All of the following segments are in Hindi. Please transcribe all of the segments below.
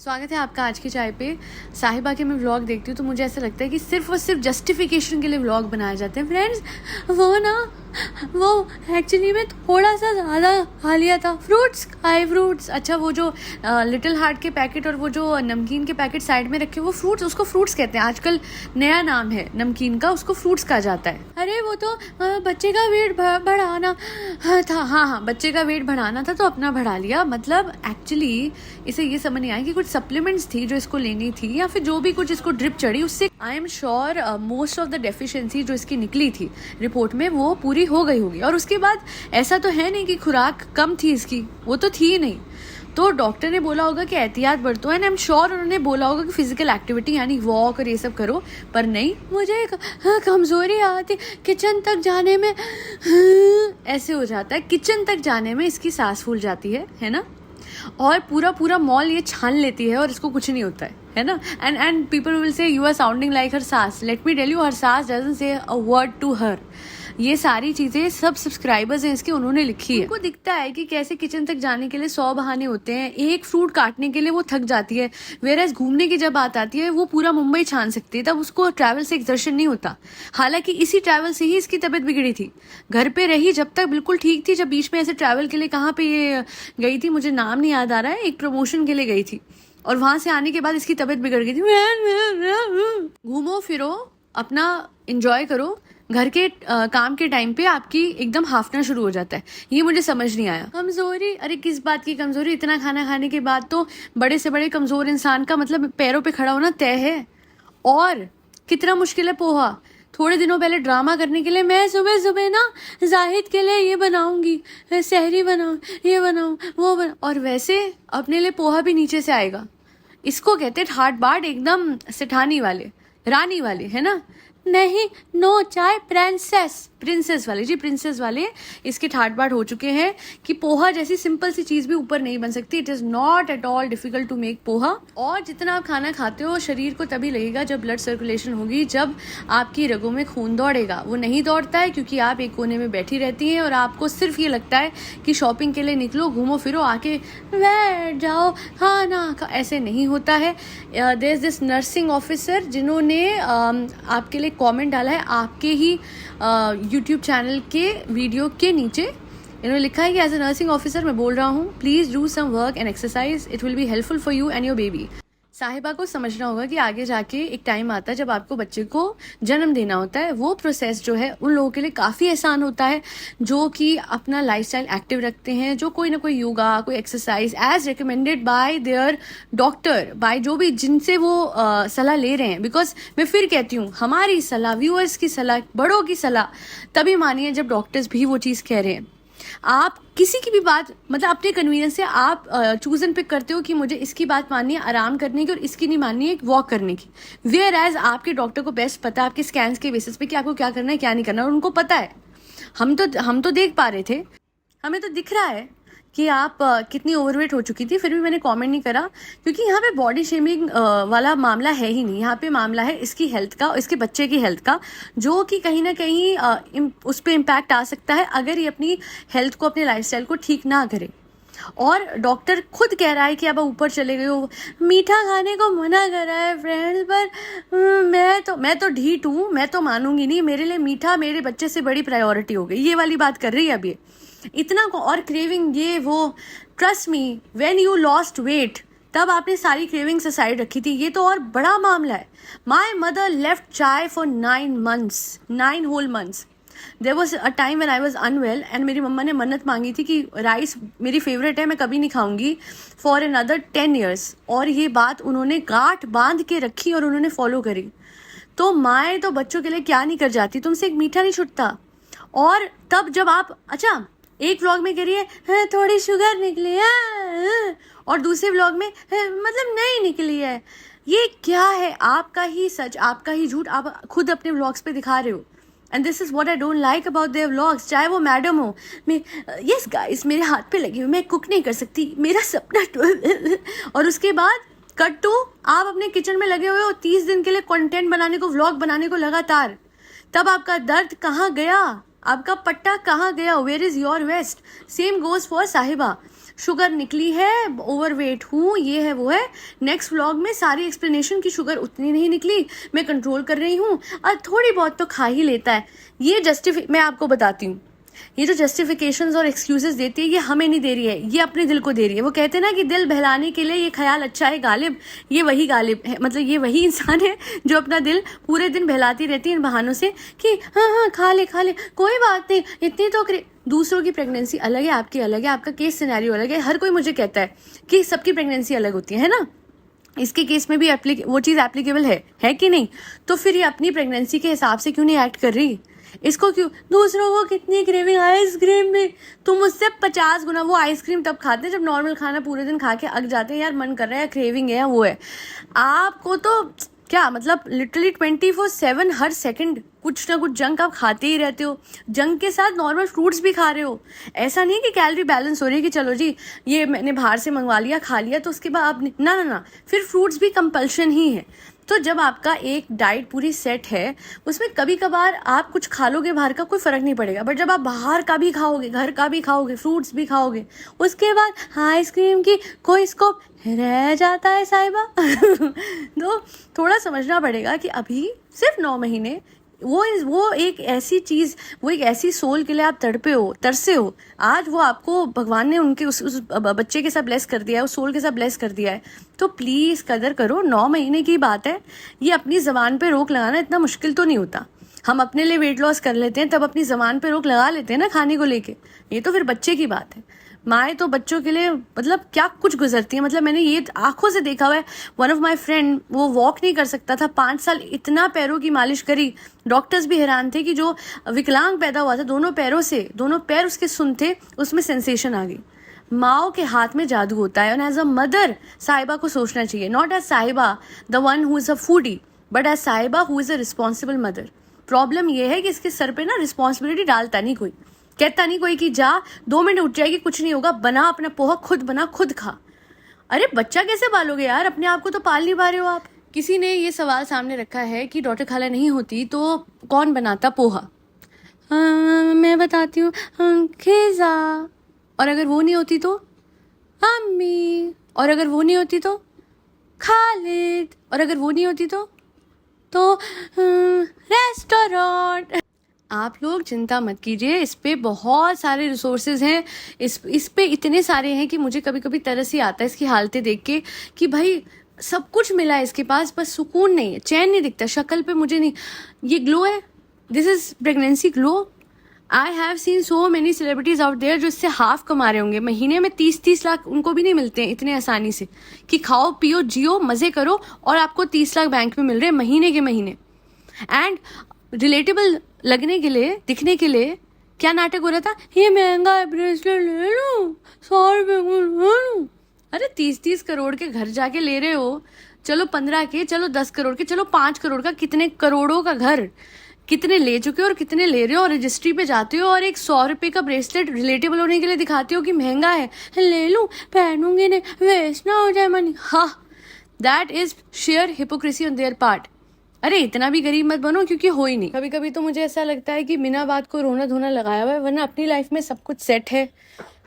स्वागत है आपका आज की चाय पे। साहिबा के मैं व्लॉग देखती हूँ तो मुझे ऐसा लगता है कि सिर्फ और सिर्फ जस्टिफिकेशन के लिए व्लॉग बनाए जाते हैं। फ्रेंड्स, वो एक्चुअली में थोड़ा सा ज़्यादा खा लिया था। फ्रूट्स खाए, फ्रूट्स। अच्छा, वो जो लिटिल हार्ट के पैकेट और वो जो नमकीन के पैकेट साइड में रखे, वो फ्रूट्स, उसको फ्रूट्स कहते हैं। आजकल नया नाम है नमकीन का, उसको फ्रूट्स कहा जाता है। अरे वो तो बच्चे का वेट बढ़ाना था। हाँ, बच्चे का वेट बढ़ाना था तो अपना बढ़ा लिया। मतलब एक्चुअली इसे ये समझ नहीं आया कि कुछ सप्लीमेंट्स थी जो इसको लेनी थी, या फिर जो भी कुछ इसको ड्रिप चढ़ी उससे I am sure most of the deficiency जो इसकी निकली थी रिपोर्ट में वो पूरी हो गई होगी। और उसके बाद ऐसा तो है नहीं कि खुराक कम थी इसकी, वो तो थी ही नहीं। तो डॉक्टर ने बोला होगा कि एहतियात बरतो, एंड आई एम श्योर उन्होंने बोला होगा कि फिजिकल एक्टिविटी यानी वॉक और ये सब करो, पर नहीं। मुझे कमजोरी आती किचन तक जाने में, ऐसे हो जाता है। किचन तक जाने में इसकी सांस फूल जाती है ना। और पूरा मॉल ये छान लेती है और इसको कुछ नहीं होता है ना। And people will say you are sounding like her saas. Let me tell you, her saas doesn't से अ वर्ड टू हर। ये सारी चीजें सब सब्सक्राइबर्स हैं इसके, उन्होंने लिखी है। उनको दिखता है कि कैसे किचन तक जाने के लिए 100 बहाने होते हैं। एक फ्रूट काटने के लिए वो थक जाती है, वेरएज़ घूमने की जब बात आती है वो पूरा मुंबई छान सकती है, तब उसको ट्रैवल से एक्सर्शन नहीं होता। हालांकि इसी ट्रैवल से ही इसकी तबीयत बिगड़ी थी। घर पे रही जब तक बिल्कुल ठीक थी, जब बीच में ऐसे ट्रैवल के लिए कहाँ पे ये गई थी, मुझे नाम नहीं याद आ रहा है, एक प्रमोशन के लिए गई थी, और वहां से आने के बाद इसकी तबीयत बिगड़ गई थी। घूमो फिरो, अपना एंजॉय करो, घर के काम के टाइम पे आपकी एकदम हाफना शुरू हो जाता है। ये मुझे समझ नहीं आया। कमजोरी, अरे किस बात की कमजोरी? इतना खाना खाने के बाद तो बड़े से बड़े कमजोर इंसान का मतलब पैरों पे खड़ा होना तय है। और कितना मुश्किल है पोहा। थोड़े दिनों पहले ड्रामा करने के लिए मैं सुबह सुबह ना जाहिद के लिए ये बनाऊंगी, सहरी बनाऊं, ये बनाऊं, वो बनाऊं, और वैसे अपने लिए पोहा भी नीचे से आएगा। इसको कहते ठाट बाट, एकदम सेठानी वाले, रानी वाले, है ना। नहीं, नो चाय प्रिंसेस वाले जी, प्रिंसेस वाले इसके ठाट बाट हो चुके हैं कि पोहा जैसी सिंपल सी चीज भी ऊपर नहीं बन सकती। It is not at all difficult to make poha. और जितना आप खाना खाते हो शरीर को तभी लगेगा जब ब्लड सर्कुलेशन होगी, जब आपकी रगों में खून दौड़ेगा। वो नहीं दौड़ता है क्योंकि आप एक कोने में बैठी रहती हैं और आपको सिर्फ ये लगता है कि शॉपिंग के लिए निकलो, घूमो फिरो, आके बैठ जाओ, खाना ऐसे नहीं होता है। There is this nursing officer जिन्होंने आपके लिए कमेंट डाला है आपके ही यूट्यूब चैनल के वीडियो के नीचे। इन्होंने लिखा है कि एज ए नर्सिंग ऑफिसर मैं बोल रहा हूँ, please do some work and exercise, it will be helpful for you and your baby. Sahiba को समझना होगा कि आगे जाके एक टाइम आता है जब आपको बच्चे को जन्म देना होता है। वो प्रोसेस जो है उन लोगों के लिए काफ़ी आसान होता है जो कि अपना लाइफस्टाइल एक्टिव रखते हैं, जो कोई ना कोई योगा, कोई exercise as recommended by their doctor, by जो भी जिनसे वो सलाह ले रहे हैं। बिकॉज मैं फिर कहती हूँ, हमारी सलाह, व्यूअर्स की सलाह, बड़ों की सलाह तभी मानिए जब डॉक्टर्स भी वो चीज़ कह रहे हैं। आप किसी की भी बात मतलब अपने कन्वीनियंस से आप चूज एंड पिक करते हो कि मुझे इसकी बात माननी है आराम करने की और इसकी नहीं माननी है वॉक करने की। वेयर एज आपके डॉक्टर को बेस्ट पता है आपके स्कैन्स के बेसिस पे कि आपको क्या करना है क्या नहीं करना, और उनको पता है। हम तो देख पा रहे थे, हमें तो दिख रहा है कि आप कितनी ओवरवेट हो चुकी थी, फिर भी मैंने कमेंट नहीं करा क्योंकि यहाँ पे बॉडी शेमिंग वाला मामला है ही नहीं। यहाँ पे मामला है इसकी हेल्थ का, इसके बच्चे की हेल्थ का, जो कि कहीं ना कहीं उस पर इम्पैक्ट आ सकता है अगर ये अपनी हेल्थ को, अपने लाइफस्टाइल को ठीक ना करे। और डॉक्टर खुद कह रहा है कि अब ऊपर चले गए हो, मीठा खाने को मना कर रहा है फ्रेंड्स, पर मैं तो ढीठ हूँ, मैं तो मानूंगी नहीं। मेरे लिए मीठा मेरे बच्चे से बड़ी प्रायोरिटी हो गई, ये वाली बात कर रही है अब ये इतना को। और क्रेविंग ये वो, trust me, when you lost weight तब आपने सारी क्रेविंग्स साइड रखी थी। ये तो और बड़ा मामला है। My mother left chai for 9 whole months. There was a time when I was unwell and मेरी मम्मा ने मन्नत मांगी थी कि राइस मेरी फेवरेट है, मैं कभी नहीं खाऊंगी फॉर अनदर 10 years। और ये बात उन्होंने गांठ बांध के रखी और उन्होंने फॉलो करी। तो माएँ तो बच्चों के लिए क्या नहीं कर जाती। तुमसे एक मीठा नहीं छुटता। और तब जब आप, अच्छा, एक व्लॉग में कह रही है थोड़ी शुगर निकली है और दूसरे व्लॉग में मतलब नहीं निकली है। ये क्या है? आपका ही सच, आपका ही झूठ आप खुद अपने व्लॉग्स पे दिखा रहे हो। And this is what I don't like about their vlogs. चाहे वो मैडम हो, मैं यस गाइस मेरे हाथ पे लगी हुई, मैं कुक नहीं कर सकती, मेरा सपना और उसके बाद कट टू आप अपने किचन में लगे हुए हो 30 दिन के लिए कंटेंट बनाने को, व्लॉग बनाने को लगातार। तब आपका दर्द कहाँ गया? आपका पट्टा कहाँ गया? Where is your waist? Same goes for Sahiba. Sugar निकली है, ओवरवेट हूँ, ये है वो है। नेक्स्ट व्लॉग में सारी एक्सप्लेनेशन की शुगर उतनी नहीं निकली, मैं कंट्रोल कर रही हूँ और थोड़ी बहुत तो खा ही लेता है। ये मैं आपको बताती हूँ, ये जो जस्टिफिकेशंस और एक्सक्यूजेस देती है ये हमें नहीं दे रही है, ये अपने दिल को दे रही है। वो कहते हैं ना कि दिल बहलाने के लिए ये ख्याल अच्छा है गालिब, ये वही गालिब है, मतलब ये वही इंसान है जो अपना दिल पूरे दिन बहलाती रहती है इन बहानों से कि हाँ खा ले कोई बात नहीं, इतनी तो दूसरों की प्रेगनेंसी अलग है, आपकी अलग है, आपका केस सिनेरियो अलग है। हर कोई मुझे कहता है कि सबकी प्रेगनेंसी अलग होती है ना, इसके केस में भी वो चीज़ एप्लीकेबल है कि नहीं? तो फिर ये अपनी प्रेगनेंसी के हिसाब से क्यों नहीं एक्ट कर रही? इसको क्यों? दूसरों को कितनी क्रेविंग आइसक्रीम में, तुम उससे 50 गुना। वो आइसक्रीम तब खाते हैं जब नॉर्मल खाना पूरे दिन खा के अक जाते हैं, यार मन कर रहा है, क्रेविंग है या वो है। आपको तो क्या मतलब लिटरली 24/7 हर सेकंड कुछ ना कुछ जंक आप खाते ही रहते हो। जंक के साथ नॉर्मल फ्रूट्स भी खा रहे हो। ऐसा नहीं कि कैलोरी बैलेंस हो रही है कि चलो जी ये मैंने बाहर से मंगवा लिया खा लिया तो उसके बाद आप ना, फिर फ्रूट्स भी कंपल्शन ही है। तो जब आपका एक डाइट पूरी सेट है, उसमें कभी कभार आप कुछ खा लोगे बाहर का, कोई फर्क नहीं पड़ेगा। बट जब आप बाहर का भी खाओगे, घर का भी खाओगे, फ्रूट्स भी खाओगे, उसके बाद आइसक्रीम की कोई स्कोप रह जाता है साहिबा। तो थोड़ा समझना पड़ेगा कि अभी सिर्फ 9 महीने वो एक ऐसी चीज़, वो एक ऐसी सोल के लिए आप तरसे हो। आज वो आपको भगवान ने उनके उस बच्चे के साथ ब्लेस कर दिया है, उस सोल के साथ ब्लेस कर दिया है। तो प्लीज़ कदर करो। 9 महीने की बात है, ये अपनी ज़बान पे रोक लगाना इतना मुश्किल तो नहीं होता। हम अपने लिए वेट लॉस कर लेते हैं, तब अपनी ज़बान पे रोक लगा लेते हैं ना खाने को लेके। ये तो फिर बच्चे की बात है। माएँ तो बच्चों के लिए मतलब क्या कुछ गुजरती है, मतलब मैंने ये आंखों से देखा हुआ है। वन ऑफ माय फ्रेंड, वो वॉक नहीं कर सकता था, 5 साल इतना पैरों की मालिश करी, डॉक्टर्स भी हैरान थे कि जो विकलांग पैदा हुआ था दोनों पैर उसके सुन थे, उसमें सेंसेशन आ गई। माओ के हाथ में जादू होता है। एंड एज अ मदर साहिबा को सोचना चाहिए, not as Sahiba the one who is a foodie, but as Sahiba who is a responsible mother. Problem ये है कि इसके सर पे ना रिस्पॉन्सिबिलिटी डालता नहीं कोई, कहता नहीं कोई कि जा 2 मिनट उठ जाएगी, कुछ नहीं होगा, बना अपना पोहा, खुद बना खुद खा। अरे बच्चा कैसे पालोगे यार, अपने आप को तो पाल नहीं पा रहे हो आप। किसी ने ये सवाल सामने रखा है कि डॉक्टर खाला नहीं होती तो कौन बनाता पोहा? मैं बताती हूँ, खिजा। और अगर वो नहीं होती तो अम्मी। और अगर वो नहीं होती तो खालिद। और अगर वो नहीं होती तो रेस्टोरेंट। आप लोग चिंता मत कीजिए, इस पे बहुत सारे रिसोर्सेज हैं, इस पे इतने सारे हैं कि मुझे कभी कभी तरस ही आता है इसकी हालतें देख के कि भाई सब कुछ मिला है इसके पास, बस सुकून नहीं है, चैन नहीं दिखता शक्ल पे। मुझे नहीं, ये ग्लो है, this is pregnancy glow. I have seen so many celebrities out there जो इससे हाफ कमा रहे होंगे महीने में। 30 लाख उनको भी नहीं मिलते हैं इतने आसानी से कि खाओ पियो जियो मजे करो और आपको 30 लाख बैंक में मिल रहे हैं महीने के महीने। एंड रिलेटेबल लगने के लिए, दिखने के लिए क्या नाटक हो रहा था, ये महंगा ब्रेसलेट ले लो, 100 रुपए को ले लो। अरे 30 करोड़ के घर जाके ले रहे हो, चलो 15 के, चलो 10 करोड़ के, चलो 5 करोड़ का, कितने करोड़ों का घर, कितने ले चुके हो और कितने ले रहे हो। और रजिस्ट्री पे जाते हो और एक 100 रुपए का ब्रेसलेट रिलेटेबल होने के लिए दिखाते हो कि महंगा है, ले लूं, पहनूंगी नहीं, वेस्ट ना हो जाए मनी। हाँ, that is share hypocrisy on their part. अरे इतना भी गरीब मत बनो क्योंकि हो ही नहीं। कभी कभी तो मुझे ऐसा लगता है कि बिना बात को रोना धोना लगाया हुआ है, वरना अपनी लाइफ में सब कुछ सेट है।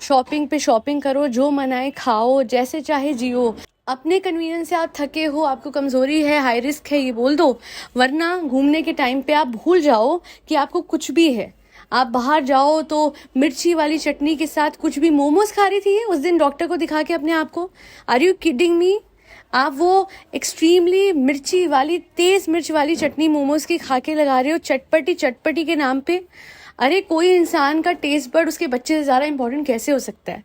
शॉपिंग पे शॉपिंग करो, जो मनाए खाओ, जैसे चाहे जियो। अपने कन्वीनियंस से आप थके हो, आपको कमजोरी है, हाई रिस्क है, ये बोल दो। वरना घूमने के टाइम पे आप भूल जाओ कि आपको कुछ भी है। आप बाहर जाओ तो मिर्ची वाली चटनी के साथ कुछ भी, मोमोज खा रही थी उस दिन डॉक्टर को दिखा के अपने आप को। Are you kidding me? आप वो एक्सट्रीमली मिर्ची वाली, तेज मिर्च वाली चटनी मोमोज की खा के लगा रहे हो चटपटी के नाम पे। अरे कोई इंसान का टेस्ट बर्ड उसके बच्चे से ज़्यादा इंपॉर्टेंट कैसे हो सकता है?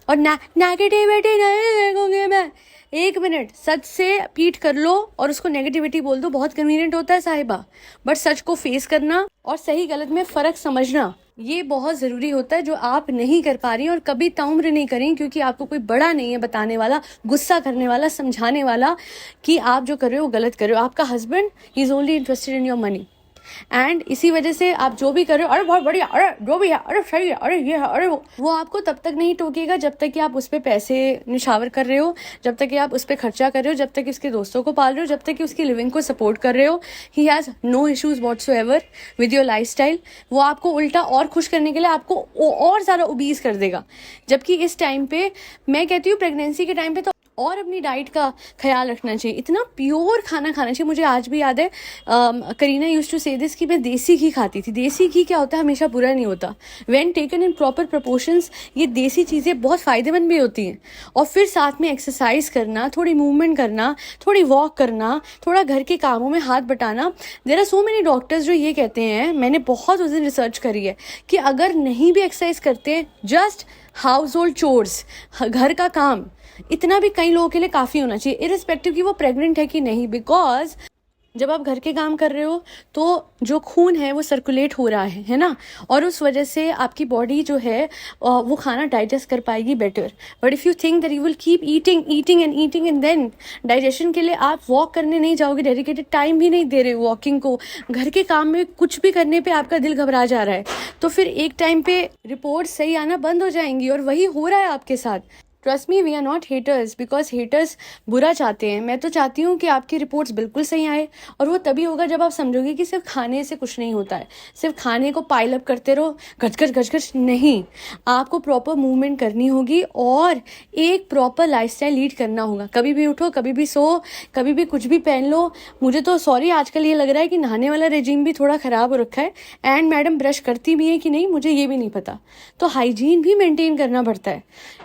और नेगेटिविटी नहीं देखोगे मैं। 1 मिनट सच से पीठ कर लो और उसको नेगेटिविटी बोल दो, बहुत कन्वीनियंट होता है साहिबा। बट सच को फेस करना और सही गलत में फ़र्क समझना, ये बहुत ज़रूरी होता है, जो आप नहीं कर पा रही और कभी ताउम्र नहीं करें, क्योंकि आपको कोई बड़ा नहीं है बताने वाला, गुस्सा करने वाला, समझाने वाला कि आप जो कर रहे हो वो गलत कर रहे हो। आपका husband he is only interested in your money. And इसी वजह से आप जो भी कर रहे हो, अरे बहुत बढ़िया, अरे जो भी है, अरे सही है, अरे ये है, अरे वो आपको तब तक नहीं टोकेगा जब तक कि आप उस पर पैसे निछावर कर रहे हो, जब तक कि आप उस पर खर्चा कर रहे हो, जब तक कि उसके दोस्तों को पाल रहे हो, जब तक कि उसकी लिविंग को सपोर्ट कर रहे हो. He has no issues whatsoever with your lifestyle. वो आपको उल्टा और खुश करने के लिए आपको और ज़्यादा ओबीज कर देगा. जबकि इस टाइम पे मैं कहती हूँ प्रेगनेंसी के टाइम पे तो और अपनी डाइट का ख्याल रखना चाहिए, इतना प्योर खाना खाना चाहिए. मुझे आज भी याद है करीना यूज्ड टू से दिस कि मैं देसी घी खाती थी. देसी घी क्या होता है, हमेशा बुरा नहीं होता. When taken in proper proportions ये देसी चीज़ें बहुत फ़ायदेमंद भी होती हैं. और फिर साथ में एक्सरसाइज करना, थोड़ी मूवमेंट करना, थोड़ी वॉक करना, थोड़ा घर के कामों में हाथ बटाना. There are so many doctors जो ये कहते हैं, मैंने बहुत उस दिन रिसर्च करी है, कि अगर नहीं भी एक्सरसाइज करते, जस्ट हाउस होल्ड चोर्स, घर का काम, इतना भी कई लोगों के लिए काफ़ी होना चाहिए, इरिस्पेक्टिव कि वो प्रेग्नेंट है कि नहीं. बिकॉज जब आप घर के काम कर रहे हो तो जो खून है वो सर्कुलेट हो रहा है ना, और उस वजह से आपकी बॉडी जो है वो खाना डाइजेस्ट कर पाएगी better. But if you think that you will keep eating and then digestion के लिए आप वॉक करने नहीं जाओगे, डेडिकेटेड टाइम भी नहीं दे रहे हो वॉकिंग को, घर के काम में कुछ भी करने पे आपका दिल घबरा जा रहा है, तो फिर एक टाइम पे रिपोर्ट सही आना बंद हो जाएंगी. और वही हो रहा है आपके साथ. Trust me, we are not haters, because haters बुरा चाहते हैं. मैं तो चाहती हूँ कि आपकी रिपोर्ट्स बिल्कुल सही आए, और वो तभी होगा जब आप समझोगे कि सिर्फ खाने से कुछ नहीं होता है, सिर्फ खाने को पाइल अप करते रहो, घच नहीं. आपको प्रॉपर मूवमेंट करनी होगी और एक प्रॉपर लाइफस्टाइल लीड करना होगा. कभी भी उठो, कभी भी सो, कभी भी कुछ भी पहन लो. मुझे तो सॉरी आजकल ये लग रहा है कि नहाने वाला रेजिम भी थोड़ा ख़राब हो रखा है. एंड मैडम ब्रश करती भी है कि नहीं मुझे ये भी नहीं पता. तो हाइजीन भी मेंटेन करना पड़ता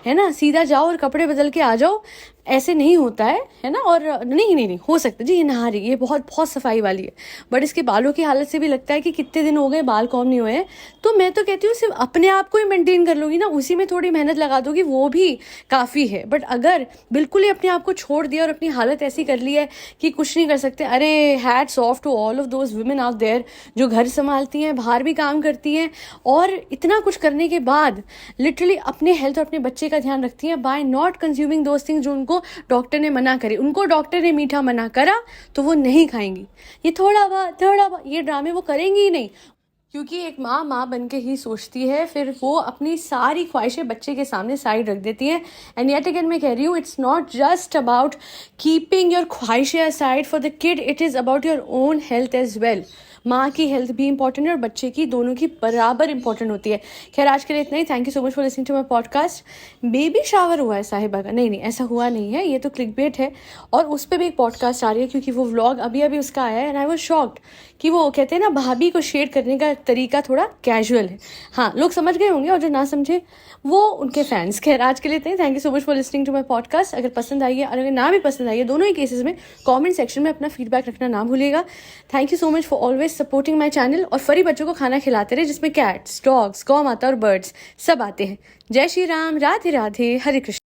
है ना. सीधा जाओ और कपड़े बदल के आ जाओ, ऐसे नहीं होता है ना. और नहीं हो सकता जी ये नहा रही है, ये बहुत सफाई वाली है, बट इसके बालों की हालत से भी लगता है कि कितने दिन हो गए बाल कॉम नहीं हुए हैं. तो मैं तो कहती हूँ सिर्फ अपने आप को ही मेंटेन कर लोगी ना, उसी में थोड़ी मेहनत लगा दोगी, वो भी काफ़ी है. बट अगर बिल्कुल ही अपने आप को छोड़ दिया और अपनी हालत ऐसी कर ली है कि कुछ नहीं कर सकते, अरे hats off to all of those women out there जो घर संभालती हैं, बाहर भी काम करती हैं, और इतना कुछ करने के बाद लिटरली अपने हेल्थ और अपने बच्चे का ध्यान रखती हैं by not consuming those things जो उनको डॉक्टर ने मना करे. उनको डॉक्टर ने मीठा मना करा तो वो नहीं खाएंगी. ये थोड़ा बहुत ये ड्रामे वो करेंगी ही नहीं, क्योंकि एक माँ बन के ही सोचती है, फिर वो अपनी सारी ख्वाहिशें बच्चे के सामने साइड रख देती है. एंड येट अगेन मैं कह रही हूँ, it's not just about keeping your ख्वाहिशें aside for the kid, it is about your own health as well. माँ की हेल्थ भी इंपॉर्टेंट है और बच्चे की, दोनों की बराबर इंपॉर्टेंट होती है. खैर आज के लिए इतना ही. Thank you so much for listening to my podcast. Baby shower हुआ है साहिबा का, नहीं ऐसा हुआ नहीं है, ये तो क्लिकबेट है. और उस पर भी एक पॉडकास्ट आ रही है, क्योंकि वो व्लॉग अभी उसका आया है. एंड आई वाज शॉक्ड कि वो कहते हैं ना भाभी को शेयर करने का तरीका थोड़ा कैजुअल है. हाँ, लोग समझ गए होंगे, और जो ना समझे वो उनके फैंस. खैर आज के लिए इतना ही. Thank you so much for listening to my podcast. अगर पसंद आई है और अगर ना भी पसंद आई है, दोनों ही केसेस में कॉमेंट सेक्शन में अपना फीडबैक रखना ना भूलिएगा. Thank you so much for always supporting my channel. और फरी बच्चों को खाना खिलाते रहे जिसमें कैट्स, डॉग्स, गौ माता और बर्ड्स सब आते हैं. जय श्री राम, राधे राधे, हरे कृष्ण.